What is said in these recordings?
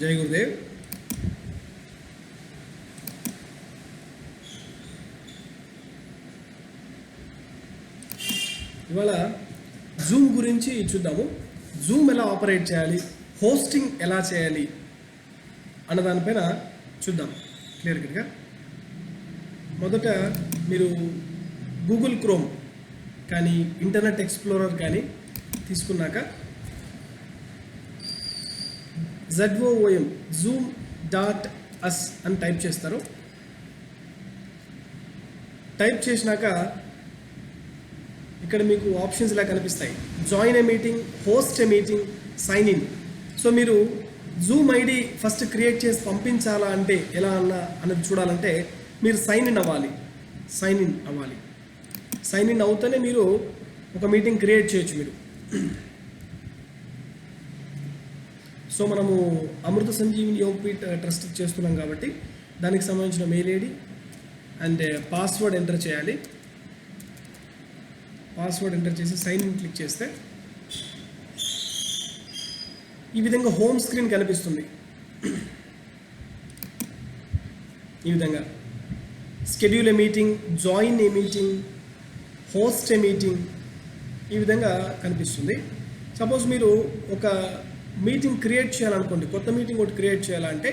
జై గురుదేవ్. ఇవాళ జూమ్ గురించి చూద్దాము. జూమ్ ఎలా ఆపరేట్ చేయాలి, హోస్టింగ్ ఎలా చేయాలి అన్న దానిపైన చూద్దాం క్లియర్ కట్గా. మొదట మీరు గూగుల్ క్రోమ్ కానీ ఇంటర్నెట్ ఎక్స్ప్లోరర్ కానీ తీసుకున్నాక ZOOM zoom.us అని టైప్ చేస్తారు. టైప్ చేసినాక ఇక్కడ మీకు ఆప్షన్స్ ఇలా కనిపిస్తాయి. Join a meeting, host a meeting, sign in. So మీరు జూమ్ ఐడి ఫస్ట్ క్రియేట్ చేసి పంపించాలా అంటే ఎలా అన్నది చూడాలంటే మీరు సైన్ ఇన్ అవ్వాలి. సైన్ ఇన్ అవుతూనే మీరు ఒక మీటింగ్ క్రియేట్ చేయొచ్చు మీరు. సో మనము అమృత సంజీవిని యోగపీఠ్ ట్రస్ట్ చేస్తున్నాం కాబట్టి దానికి సంబంధించిన mail ID and password enter చేయాలి. పాస్వర్డ్ ఎంటర్ చేసి సైన్ ఇన్ క్లిక్ చేస్తే ఈ విధంగా హోమ్ స్క్రీన్ కనిపిస్తుంది. ఈ విధంగా schedule A meeting, join a meeting, host a meeting, ఈ విధంగా కనిపిస్తుంది. సపోజ్ మీరు ఒక మీటింగ్ క్రియేట్ చేయాలనుకోండి, కొత్త మీటింగ్ ఒకటి క్రియేట్ చేయాలంటే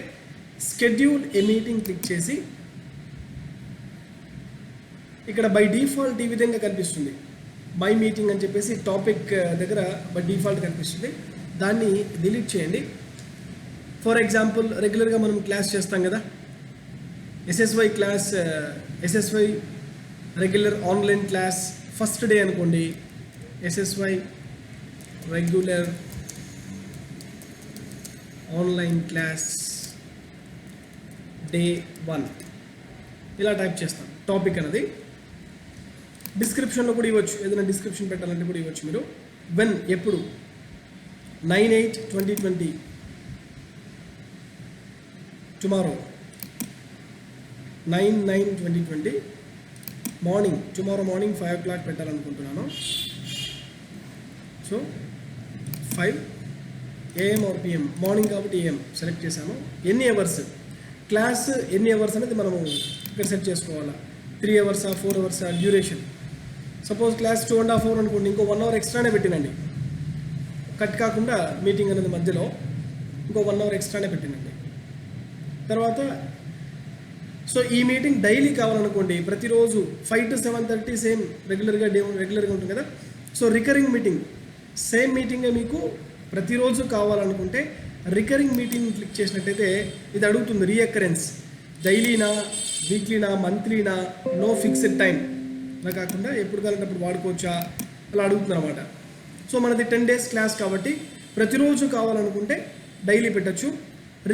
షెడ్యూల్ ఏ మీటింగ్ క్లిక్ చేసి ఇక్కడ బై డిఫాల్ట్ ఈ విధంగా కనిపిస్తుంది. మై మీటింగ్ అని చెప్పేసి టాపిక్ దగ్గర బై డిఫాల్ట్ కనిపిస్తుంది. దాన్ని డిలీట్ చేయండి. ఫర్ ఎగ్జాంపుల్ రెగ్యులర్గా మనం క్లాస్ చేస్తాం కదా, SSY class, SSY regular online class first day అనుకోండి, SSY regular online class day 1 ఇలా టైప్ చేస్తాం టాపిక్ అనేది. డిస్క్రిప్షన్లో కూడా ఇవ్వచ్చు, ఏదైనా డిస్క్రిప్షన్ పెట్టాలంటే కూడా ఇవ్వచ్చు మీరు. వెన్ ఎప్పుడు 9/8/2020 tomorrow 9/9/2020 morning, tomorrow morning 5 o'clock పెట్టాలనుకుంటున్నాను. So 5 AM or PM, morning కాబట్టి AM సెలెక్ట్ చేశాను. ఎన్ని అవర్స్ క్లాస్, ఎన్ని అవర్స్ అనేది మనము ఇక్కడ సెట్ చేసుకోవాలా. 3 hours, 4 hours duration. Suppose class 2.5 hours అనుకోండి, ఇంకో 1 hour ఎక్స్ట్రానే పెట్టినండి. కట్ కాకుండా మీటింగ్ అనేది మధ్యలో ఇంకో 1 hour ఎక్స్ట్రానే పెట్టినండి. తర్వాత సో ఈ మీటింగ్ డైలీ కావాలనుకోండి, ప్రతిరోజు 5 to 7:30 సేమ్ రెగ్యులర్గా ఉంటుంది కదా. సో రికరింగ్ మీటింగ్, సేమ్ మీటింగే మీకు ప్రతిరోజు కావాలనుకుంటే రికరింగ్ మీటింగ్ క్లిక్ చేసినట్టయితే ఇది అడుగుతుంది రీఅకరెన్స్, డైలీనా, వీక్లీనా, మంత్లీనా, నో ఫిక్స్డ్ టైం, అలా కాకుండా ఎప్పుడు కావాలంటే అప్పుడు వాడుకోవచ్చా అలా అడుగుతుంది అనమాట. సో మనది 10 days క్లాస్ కాబట్టి ప్రతిరోజు కావాలనుకుంటే డైలీ పెట్టచ్చు.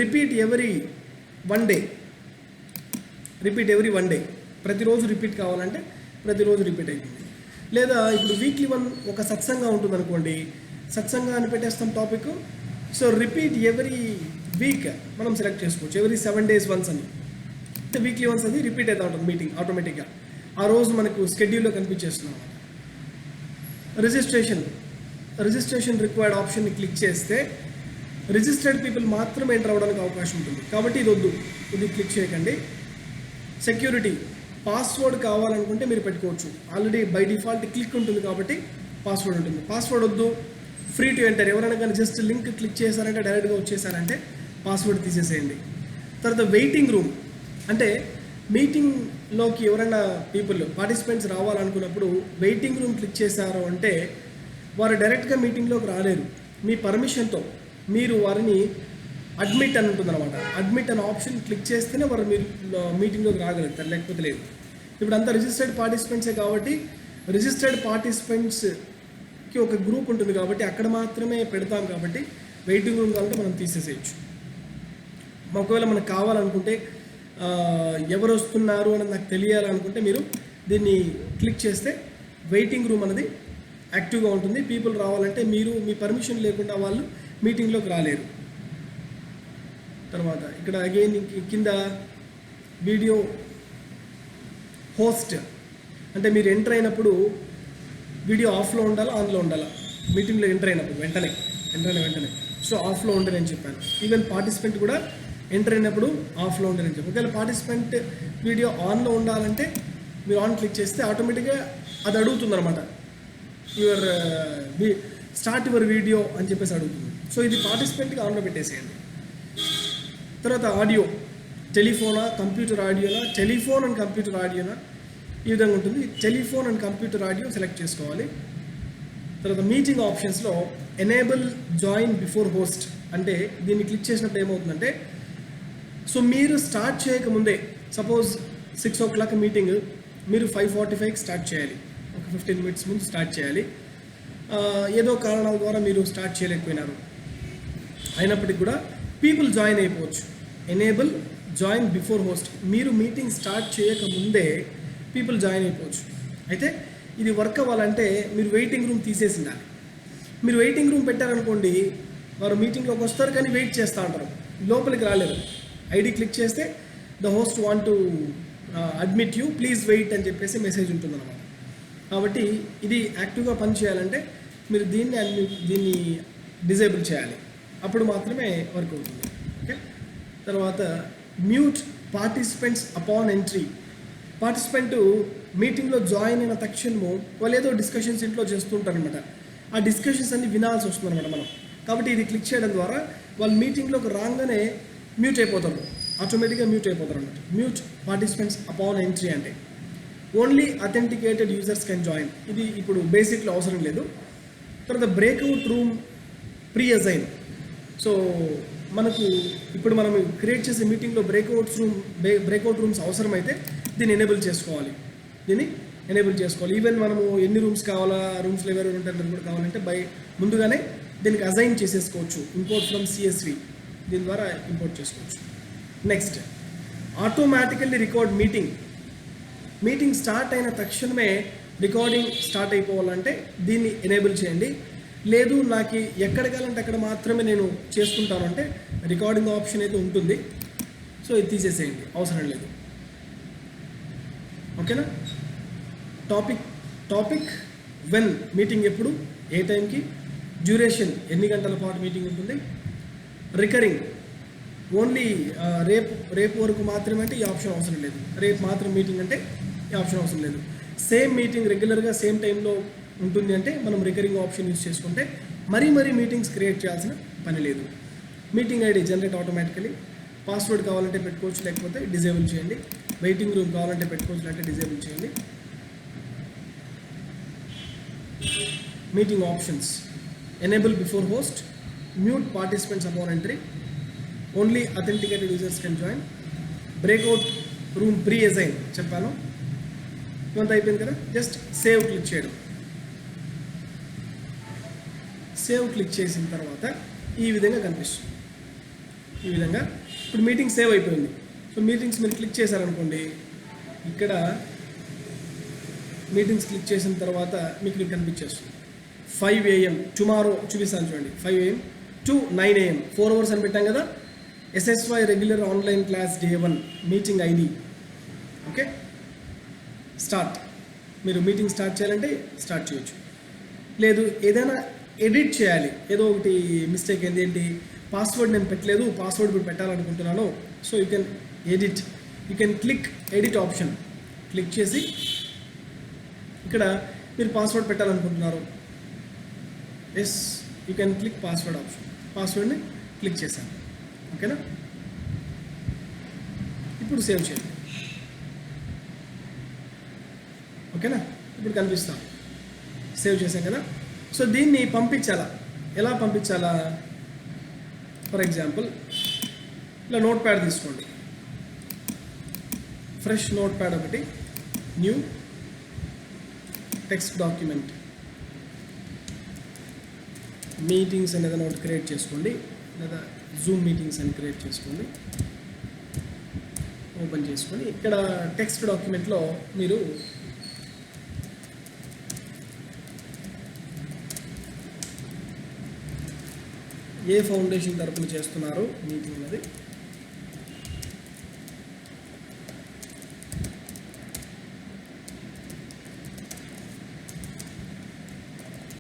రిపీట్ ఎవ్రీ వన్ డే, ప్రతిరోజు రిపీట్ కావాలంటే ప్రతిరోజు రిపీట్ అవుతుంది. లేదా ఇప్పుడు వీక్లీ 1 ఒక సత్సంగా ఉంటుంది అనుకోండి, సత్సంగా అని పెట్టేస్తాం topic. So repeat every week మనం సెలెక్ట్ చేసుకోవచ్చు, ఎవ్రీ 7 days వన్స్ అని. అంటే వీక్లీ వన్స్ అది రిపీట్ అవుతూ ఉంటుంది మీటింగ్ ఆటోమేటిక్గా. ఆ రోజు మనకు షెడ్యూల్లో కనిపించేస్తున్నాం. రిజిస్ట్రేషన్ రిక్వైర్డ్ ఆప్షన్ని క్లిక్ చేస్తే రిజిస్టర్డ్ పీపుల్ మాత్రమే ఎంటర్ అవ్వడానికి అవకాశం ఉంటుంది కాబట్టి ఇది వద్దు, ఇది క్లిక్ చేయకండి. సెక్యూరిటీ, పాస్వర్డ్ కావాలనుకుంటే మీరు పెట్టుకోవచ్చు. ఆల్రెడీ బై డిఫాల్ట్ క్లిక్ ఉంటుంది కాబట్టి పాస్వర్డ్ ఉంటుంది. పాస్వర్డ్ వద్దు, ఫ్రీ టు ఎంటర్. ఎవరైనా కానీ జస్ట్ లింక్ క్లిక్ చేశారంటే డైరెక్ట్గా వచ్చేసారంటే పాస్వర్డ్ తీసేసేయండి. తర్వాత వెయిటింగ్ రూమ్, అంటే మీటింగ్లోకి ఎవరైనా పార్టిసిపెంట్స్ రావాలనుకున్నప్పుడు వెయిటింగ్ రూమ్ క్లిక్ చేశారు అంటే వారు డైరెక్ట్గా మీటింగ్లోకి రాలేరు. మీ పర్మిషన్తో మీరు వారిని అడ్మిట్ అని ఉంటుందన్నమాట. అడ్మిట్ అనే ఆప్షన్ క్లిక్ చేస్తేనే వారు మీరు మీటింగ్లోకి రాగలుగుతారు, లేకపోతే లేదు. ఇప్పుడు అంతా రిజిస్టర్డ్ పార్టిసిపెంట్సే కాబట్టి రిజిస్టర్డ్ పార్టిసిపెంట్స్కి ఒక గ్రూప్ ఉంటుంది కాబట్టి అక్కడ మాత్రమే పెడతాం కాబట్టి వెయిటింగ్ రూమ్ కావాలంటే మనం తీసేసేయచ్చు. ఒకవేళ మనకు కావాలనుకుంటే ఎవరు వస్తున్నారు అని నాకు తెలియాలనుకుంటే మీరు దీన్ని క్లిక్ చేస్తే వెయిటింగ్ రూమ్ అనేది యాక్టివ్గా ఉంటుంది. పీపుల్ రావాలంటే మీరు మీ పర్మిషన్ లేకుండా వాళ్ళు మీటింగ్లోకి రాలేరు. తర్వాత ఇక్కడ అగైన్ కింద వీడియో హోస్ట్, అంటే మీరు ఎంటర్ అయినప్పుడు వీడియో ఆఫ్లో ఉండాలా, ఆన్లో ఉండాలా, మీటింగ్లో ఎంటర్ అయినప్పుడు వెంటనే. సో ఆఫ్లో ఉండరని చెప్పాను. ఈవెన్ పార్టిసిపెంట్ కూడా ఎంటర్ అయినప్పుడు ఆఫ్లో ఉండరని చెప్పాను. ఒకవేళ పార్టిసిపెంట్ వీడియో ఆన్లో ఉండాలంటే మీరు ఆన్ క్లిక్ చేస్తే ఆటోమేటిక్గా అది అడుగుతుంది అనమాట, యువర్ స్టార్ట్ యువర్ వీడియో అని చెప్పేసి అడుగుతుంది. సో ఇది పార్టిసిపెంట్కి ఆన్లో పెట్టేసేయండి. తర్వాత ఆడియో, టెలిఫోనా కంప్యూటర్ ఆడియోనా, టెలిఫోన్ అండ్ కంప్యూటర్ ఆడియోనా, ఈ విధంగా ఉంటుంది. Telephone and computer audio select చేసుకోవాలి. తర్వాత మీటింగ్ ఆప్షన్స్లో ఎనేబుల్ జాయిన్ బిఫోర్ హోస్ట్ అంటే దీన్ని క్లిక్ చేసినప్పుడు ఏమవుతుందంటే, సో మీరు స్టార్ట్ చేయకముందే, సపోజ్ 6 o'clock మీటింగ్, మీరు 5:45కి స్టార్ట్ చేయాలి, ఒక 15 minutes ముందు స్టార్ట్ చేయాలి. ఏదో కారణాల ద్వారా మీరు స్టార్ట్ చేయలేకపోయినారు, అయినప్పటికీ కూడా పీపుల్ జాయిన్ అయిపోవచ్చు. ఎనేబుల్ జాయిన్ బిఫోర్ హోస్ట్, మీరు మీటింగ్ స్టార్ట్ చేయకముందే పీపుల్ జాయిన్ అయిపోవచ్చు. అయితే ఇది వర్క్ అవ్వాలంటే మీరు వెయిటింగ్ రూమ్ తీసేసి ఉండాలి. మీరు వెయిటింగ్ రూమ్ పెట్టారనుకోండి, వారు మీటింగ్లోకి వస్తారు కానీ వెయిట్ చేస్తూ ఉంటారు, లోపలికి రాలేరు. ఐడి క్లిక్ చేస్తే the host want to admit you, please wait అని చెప్పేసి మెసేజ్ ఉంటుంది అన్నమాట. కాబట్టి ఇది యాక్టివ్గా పని చేయాలంటే మీరు దీన్ని డిజేబుల్ చేయాలి, అప్పుడు మాత్రమే వర్క్ అవుతుంది. ఓకే. తర్వాత mute participants upon entry. Participant మీటింగ్లో జాయిన్ అయిన తక్షణము వాళ్ళు ఏదో డిస్కషన్స్ ఇంట్లో చేస్తుంటారు అనమాట, ఆ డిస్కషన్స్ అన్ని వినాల్సి వస్తుంది అనమాట మనం. కాబట్టి ఇది క్లిక్ చేయడం ద్వారా వాళ్ళు మీటింగ్లోకి రాగానే మ్యూట్ అయిపోతారు, ఆటోమేటిక్గా మ్యూట్ అయిపోతారు అన్నమాట. మ్యూట్ పార్టిసిపెంట్స్ అపాన్ ఎంట్రీ అంటే only authenticated users can join, ఇది ఇప్పుడు బేసిక్లో అవసరం లేదు. తర్వాత breakout room pre assign. So మనకు ఇప్పుడు మనం క్రియేట్ చేసే మీటింగ్లో బ్రేక్అవుట్ రూమ్స్ అవసరమైతే దీన్ని ఎనేబుల్ చేసుకోవాలి. ఈవెన్ మనము ఎన్ని రూమ్స్ కావాలా, రూమ్స్లో ఎవరెవరు ఉంటారు కూడా కావాలంటే ముందుగానే దీనికి అసైన్ చేసేసుకోవచ్చు. ఇంపోర్ట్ ఫ్రమ్ CSV, దీని ద్వారా ఇంపోర్ట్ చేసుకోవచ్చు. Next, automatically record meeting start అయిన తక్షణమే రికార్డింగ్ స్టార్ట్ అయిపోవాలంటే దీన్ని ఎనేబుల్ చేయండి. లేదు నాకు ఎక్కడికి వెళ్ళాలంటే అక్కడ మాత్రమే నేను చేసుకుంటాను అంటే రికార్డింగ్ ఆప్షన్ అయితే ఉంటుంది, సో ఇది తీసేసేయండి, అవసరం లేదు. ఓకేనా. టాపిక్ వెన్, మీటింగ్ ఎప్పుడు, ఏ టైంకి, డ్యూరేషన్ ఎన్ని గంటల పాటు మీటింగ్ ఉంటుంది, రికరింగ్ ఓన్లీ రేపు వరకు మాత్రమే అంటే ఈ ఆప్షన్ అవసరం లేదు, రేపు మాత్రం మీటింగ్ అంటే ఈ ఆప్షన్ అవసరం లేదు. సేమ్ మీటింగ్ రెగ్యులర్గా సేమ్ టైంలో ఉంటుంది అంటే మనం రికరింగ్ ఆప్షన్ యూజ్ చేసుకుంటే మరీ మీటింగ్స్ క్రియేట్ చేయాల్సిన పని లేదు. Meeting ID generate automatically, password కావాలంటే పెట్టుకోవచ్చు, లేకపోతే డిజేబుల్ చేయండి. వెయిటింగ్ రూమ్ కావాలంటే పెట్టుకోవచ్చు, అంటే డిజేబుల్ చేయండి. Meeting options enable before host, mute participants upon entry, only authenticated users can join, breakout room pre assign చెప్పాను. ఇవంతా అయిపోయింది కదా. జస్ట్ సేవ్ క్లిక్ చేయడం. సేవ్ క్లిక్ చేసిన తర్వాత ఈ విధంగా కనిపిస్తుంది. ఈ విధంగా ఇప్పుడు మీటింగ్ సేవ్ అయిపోయింది. సో మీటింగ్స్ మీరు క్లిక్ చేశారనుకోండి, ఇక్కడ మీటింగ్స్ క్లిక్ చేసిన తర్వాత మీకు ఇక్కడ కనిపించేస్తుంది 5 AM టుమారో చూపిస్తాను చూడండి. 5 AM to 9 AM 4 hours అని పెట్టాం కదా. SSY regular online class Day 1 meeting ID. Okay, start. మీరు మీటింగ్ స్టార్ట్ చేయాలంటే స్టార్ట్ చేయొచ్చు. లేదు ఏదైనా ఎడిట్ చేయాలి, ఏదో ఒకటి మిస్టేక్ ఏంటి, పాస్వర్డ్ నేను పెట్టలేదు, పాస్వర్డ్ ఇప్పుడు పెట్టాలనుకుంటున్నాను. So you can click edit option, click చేసి ఇక్కడ మీరు పాస్వర్డ్ పెట్టాలనుకుంటున్నారు, yes you can click password option. పాస్వర్డ్ని క్లిక్ చేశాను. ఓకేనా. ఇప్పుడు సేవ్ చేయండి. ఓకేనా, ఇప్పుడు కనిపిస్తాం, సేవ్ చేసాం కదా. సో దీన్ని పంపించాలా, ఎలా పంపించాలా? ఫర్ ఎగ్జాంపుల్ ఇలా నోట్ ప్యాడ్ తీసుకోండి, ఫ్రెష్ నోట్ ప్యాడ్ ఒకటి, న్యూ టెక్స్ట్ డాక్యుమెంట్, మీటింగ్స్ అనేది ఒకటి క్రియేట్ చేసుకోండి, లేదా జూమ్ మీటింగ్స్ అని క్రియేట్ చేసుకోండి. ఓపెన్ చేసుకొని ఇక్కడ టెక్స్ట్ డాక్యుమెంట్లో మీరు ఏ ఫౌండేషన్ తరపున చేస్తున్నారు మీటింగ్ అనేది